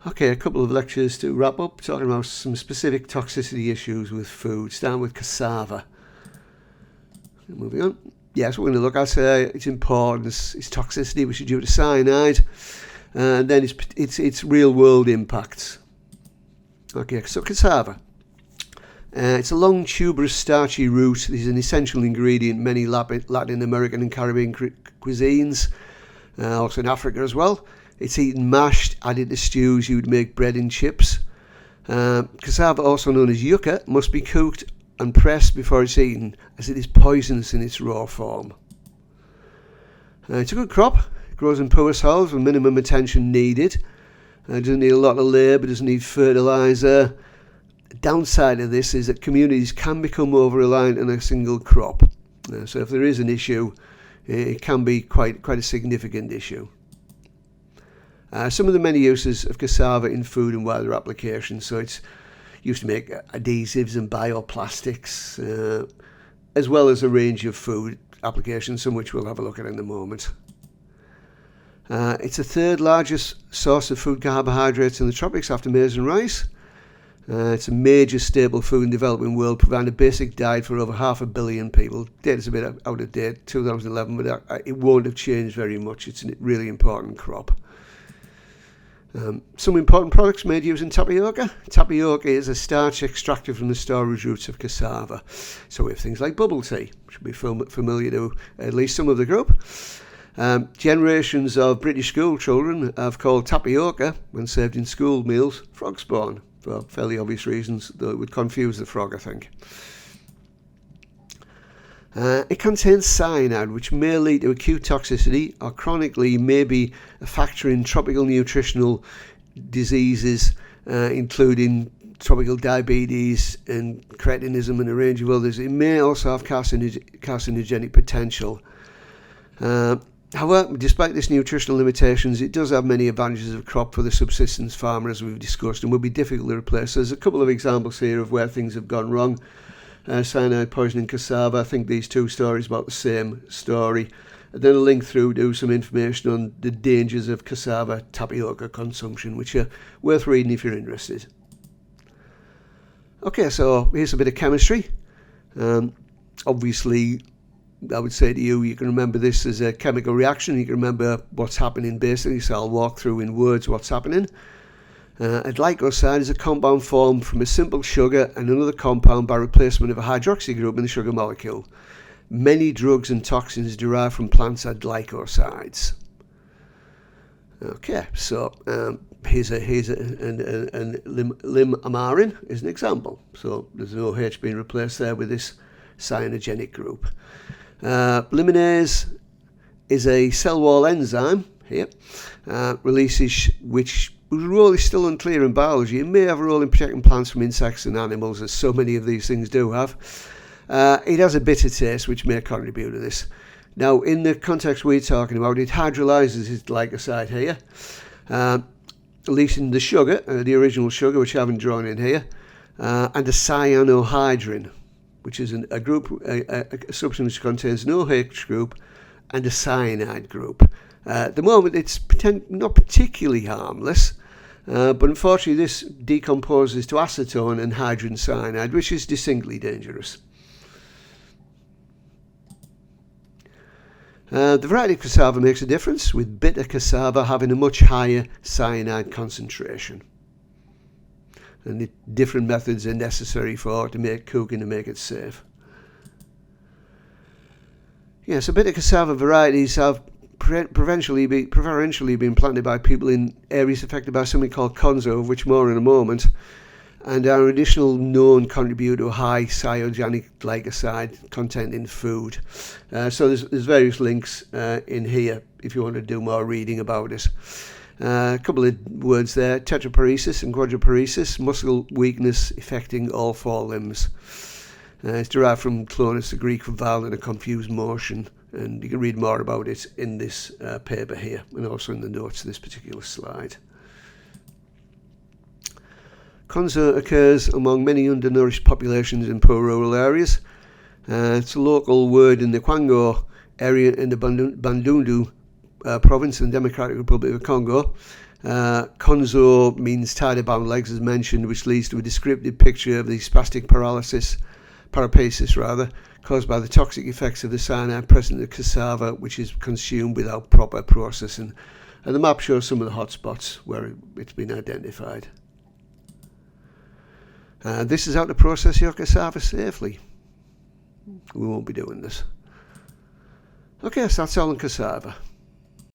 Okay, a couple of lectures to wrap up, talking about some specific toxicity issues with food, starting with cassava. Moving on. Yes, we're going to look at its importance, its toxicity, which is due to cyanide, and then its real-world impacts. Okay, so cassava. It's a long, tuberous, starchy root. It is an essential ingredient in many Latin American and Caribbean cuisines, also in Africa as well. It's eaten mashed, added to stews. You would make bread and chips. Cassava, also known as yucca, must be cooked and pressed before it's eaten, as it is poisonous in its raw form. It's a good crop. It grows in poor soils with minimum attention needed. It doesn't need a lot of labour, doesn't need fertiliser. The downside of this is that communities can become over-reliant on a single crop. So if there is an issue, it can be quite a significant issue. Some of the many uses of cassava in food and wider applications. So it's used to make adhesives and bioplastics, as well as a range of food applications, some which we'll have a look at in a moment. It's the third largest source of food carbohydrates in the tropics after maize and rice. It's a major staple food in the developing world, providing a basic diet for over 500 million people. Data's a bit out of date, 2011, but it won't have changed very much. It's a really important crop. Some important products made using tapioca. Tapioca is a starch extracted from the storage roots of cassava. So we have things like bubble tea, which will be familiar to at least some of the group. Generations of British school children have called tapioca, when served in school meals, frog spawn, for fairly obvious reasons, though it would confuse the frog, I think. It contains cyanide, which may lead to acute toxicity, or chronically may be a factor in tropical nutritional diseases, including tropical diabetes and cretinism and a range of others. It may also have carcinogenic potential. However, despite this nutritional limitations, it does have many advantages of crop for the subsistence farmer, as we've discussed, and will be difficult to replace. There's a couple of examples here of where things have gone wrong. Cyanide poisoning cassava. I think these two stories about the same story. And then a link through to some information on the dangers of cassava tapioca consumption, which are worth reading if you're interested. Okay, so here's a bit of chemistry. Obviously, I would say to you, you can remember this as a chemical reaction. You can remember what's happening basically, so I'll walk through in words what's happening. A glycoside is a compound formed from a simple sugar and another compound by replacement of a hydroxy group in the sugar molecule. Many drugs and toxins derived from plants are glycosides. Okay, so here's limamarin is an example. So there's no H being replaced there with this cyanogenic group. Limonase is a cell wall enzyme here, releases which whose role is still unclear in biology. It may have a role in protecting plants from insects and animals, as so many of these things do have. It has a bitter taste, which may contribute to this. Now, in the context we're talking about, it hydrolyzes its glycoside here, releasing the sugar, the original sugar, which I haven't drawn in here, and a cyanohydrin, which is a group, a substance which contains an OH group and a cyanide group. At the moment, it's not particularly harmless, but unfortunately this decomposes to acetone and hydrogen cyanide, which is distinctly dangerous. The variety of cassava makes a difference, with bitter cassava having a much higher cyanide concentration. And different methods are necessary to make cooking to make it safe. Yeah, so bitter cassava varieties have preferentially been planted by people in areas affected by something called conzo, of which more in a moment, and are an additional known contributor to high cyanogenic glycoside content in food. So there's various links in here if you want to do more reading about it. A couple of words there: tetraparesis and quadriparesis, muscle weakness affecting all four limbs. It's derived from clonus, the Greek for violent and confused motion, and you can read more about it in this paper here and also in the notes of this particular slide. Conzo occurs among many undernourished populations in poor rural areas. It's a local word in the Kwango area in the Bandundu province in the Democratic Republic of Congo. Conzo means tighter bound legs, as mentioned, which leads to a descriptive picture of the spastic paraparesis caused by the toxic effects of the cyanide present in the cassava, which is consumed without proper processing. And the map shows some of the hot spots where it's been identified. This is how to process your cassava safely. We won't be doing this. Okay, so that's all on cassava.